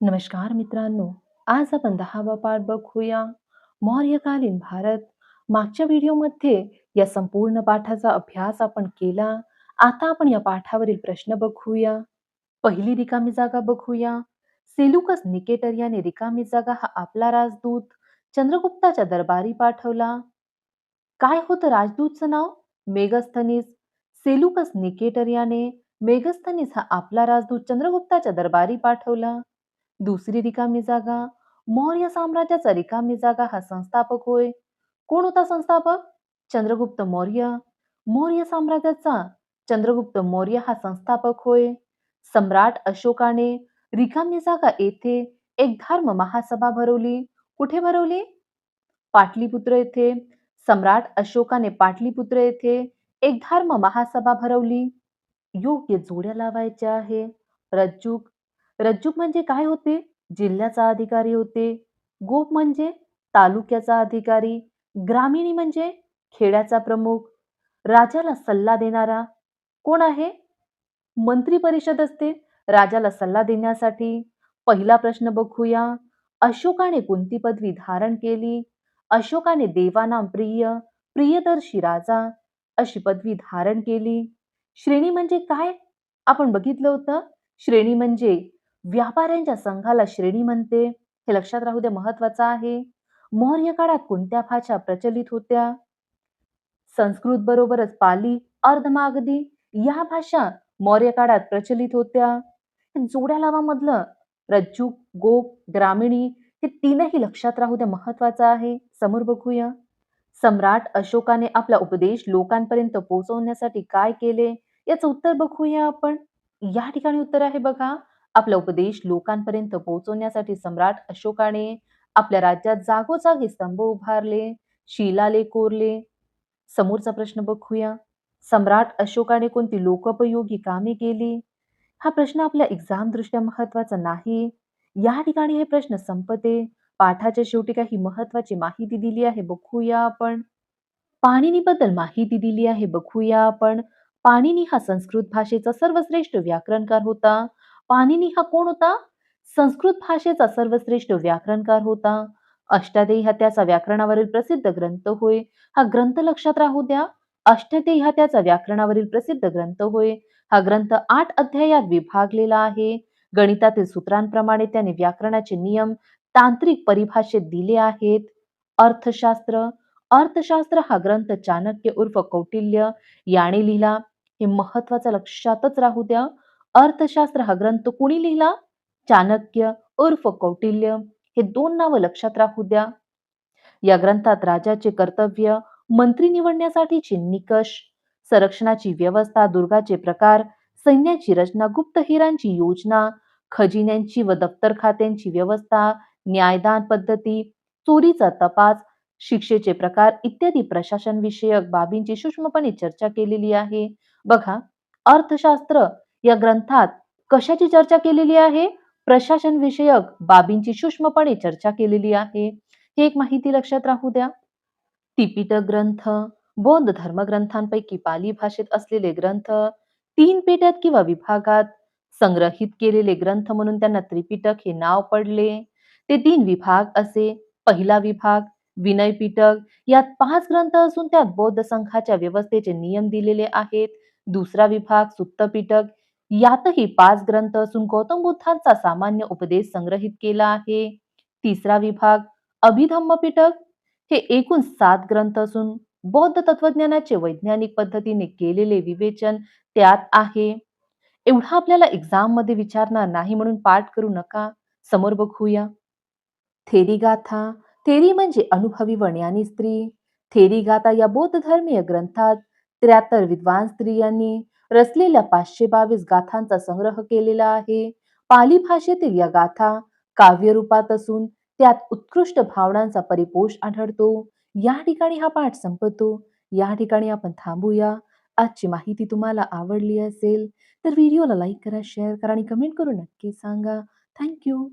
नमस्कार मित्रांनो. आज आपण 10वा पाठ बघूया. मौर्यकालीन भारत. मागच्या व्हिडिओमध्ये या संपूर्ण पाठाचा अभ्यास आपण केला. आता आपण या पाठावरील प्रश्न बघूया. पहिली रिकामी जागा बघूया. सेलुकस निकेटर याने रिकामी जागा हा आपला राजदूत चंद्रगुप्ताच्या दरबारी पाठवला. काय होतं राजदूतचं नाव? मेगस्थनीस. सेलुकस निकेटर याने मेगस्थनीस हा आपला राजदूत चंद्रगुप्ताच्या दरबारी पाठवला. दुसरी रिकामी जागा. मौर्य साम्राज्याचा रिकामी जागा हा संस्थापक होय. कोण होता संस्थापक? चंद्रगुप्त मौर्य. मौर्य साम्राज्याचा चंद्रगुप्त मौर्य हा संस्थापक होय. सम्राट अशोकाने रिकामी जागा येथे एक धर्म महासभा भरवली. कुठे भरवली? पाटलीपुत्र येथे. सम्राट अशोकाने पाटलीपुत्र येथे एक धर्म महासभा भरवली. योग्य जोड्या लावायच्या आहे. रज्जुक. रज्जुक म्हणजे काय होते? जिल्ह्याचा अधिकारी होते. गोप म्हणजे तालुक्याचा अधिकारी. ग्रामिणी म्हणजे खेड्याचा प्रमुख. राजाला सल्ला देणारा कोण आहे? मंत्री परिषद असते राजाला सल्ला देण्यासाठी. पहिला प्रश्न बघूया. अशोकाने कोणती पदवी धारण केली? अशोकाने देवानां प्रिय, प्रियदर्शी राजा अशी पदवी धारण केली. श्रेणी म्हणजे काय? आपण बघितलं होतं. श्रेणी म्हणजे व्यापाऱ्यांच्या संघाला श्रेणी म्हणते. हे लक्षात राहू दे, महत्वाचं आहे. मौर्य काळात कोणत्या भाषा प्रचलित होत्या? संस्कृत बरोबरच पाली, अर्धमागधी या भाषा मौर्य काळात प्रचलित होत्या. जोड्या लावामधलं रज्जुक, गोप, ग्रामीणी हे तीनही लक्षात राहू द्या, महत्वाचं आहे. समोर बघूया. सम्राट अशोकाने आपला उपदेश लोकांपर्यंत पोहोचवण्यासाठी काय केले? याचं उत्तर बघूया आपण. या ठिकाणी उत्तर आहे बघा. आपला उपदेश लोकांपर्यंत पोहोचवण्यासाठी सम्राट अशोकाने आपल्या राज्यात जागोजागी स्तंभ उभारले, शिलालेख कोरले. समोरचा प्रश्न बघूया. सम्राट अशोकाने कोणती लोकोपयोगी कामे केली? हा प्रश्न आपल्या एक्झाम दृष्ट्या महत्वाचा नाही. या ठिकाणी हे प्रश्न संपते. पाठाच्या शेवटी काही महत्वाची माहिती दिली आहे, बघूया आपण. पाणिनीबद्दल माहिती दिली आहे, बघूया आपण. पाणिनी हा संस्कृत भाषेचा सर्वश्रेष्ठ व्याकरणकार होता. पाणिनी हा कोण होता? संस्कृत भाषेचा सर्वश्रेष्ठ व्याकरणकार होता. अष्टाध्यायी हा त्याचा व्याकरणावरील प्रसिद्ध ग्रंथ होय. हा ग्रंथ लक्षात राहू द्या. अष्टाध्यायी हा त्याचा व्याकरणावरील प्रसिद्ध ग्रंथ होय. हा ग्रंथ 8 अध्यायात विभागलेला आहे. गणितातील सूत्रांप्रमाणे त्याने व्याकरणाचे नियम तांत्रिक परिभाषेत दिले आहेत. अर्थशास्त्र. अर्थशास्त्र हा ग्रंथ चाणक्य उर्फ कौटिल्य याने लिहिला. हे महत्वाचं लक्षातच राहू द्या. अर्थशास्त्र हा ग्रंथ कुणी लिहिला? चाणक्य उर्फ कौटिल्य. हे दोन नावं लक्षात राहू द्या. या ग्रंथात राजाचे कर्तव्य, मंत्री निवडण्यासाठीचे निकष, संरक्षणाची व्यवस्था, दुर्गाचे प्रकार, सैन्याची रचना, गुप्त हिरांची योजना, खजिन्यांची व दप्तर खात्यांची व्यवस्था, न्यायदान पद्धती, चोरीचा तपास, शिक्षेचे प्रकार इत्यादी प्रशासन विषयक बाबींची सूक्ष्मपणे चर्चा केलेली आहे. बघा, अर्थशास्त्र या ग्रंथात कशाची चर्चा केलेली आहे? प्रशासन विषयक बाबींची सूक्ष्मपणे चर्चा केलेली आहे. ही एक माहिती लक्षात राहू द्या. त्रिपिटक ग्रंथ बौद्ध धर्मग्रंथांपैकी पाली भाषेत असलेले ग्रंथ 3 पेट्यात किंवा विभागात संग्रहित केलेले ग्रंथ म्हणून त्यांना त्रिपिटक हे नाव पडले. ते 3 विभाग असे. पहिला विभाग विनय पिटक, यात 5 ग्रंथ असून त्यात बौद्ध संघाच्या व्यवस्थेचे नियम दिलेले आहेत. दुसरा विभाग सुत्त पिटक, यातही 5 ग्रंथ असून गौतम बुद्धांचा सामान्य उपदेश संग्रहित केला आहे. तिसरा विभाग अभिधम्म पिटक, हे एकूण 7 ग्रंथ असून बौद्ध तत्वज्ञानाचे वैज्ञानिक पद्धतीने केलेले विवेचन त्यात आहे. एवढा आपल्याला एक्झाम मध्ये विचारणार नाही म्हणून पाठ करू नका. समोर बघूया. थेरी गाथा. थेरी म्हणजे अनुभवी व ज्ञानी स्त्री. थेरी गाथा या बौद्ध धर्मीय ग्रंथात 73 विद्वान स्त्रियांनी रचलेल्या 522 गाथांचा संग्रह केलेला आहे. पाली भाषेतील या गाथा काव्य रूपात असून त्यात उत्कृष्ट भावनांचा परिपोष आढळतो. या ठिकाणी हा पाठ संपतो. या ठिकाणी आपण थांबूया. आजची माहिती तुम्हाला आवडली असेल तर व्हिडिओला लाईक करा, शेअर करा आणि कमेंट करून नक्की सांगा. Thank you.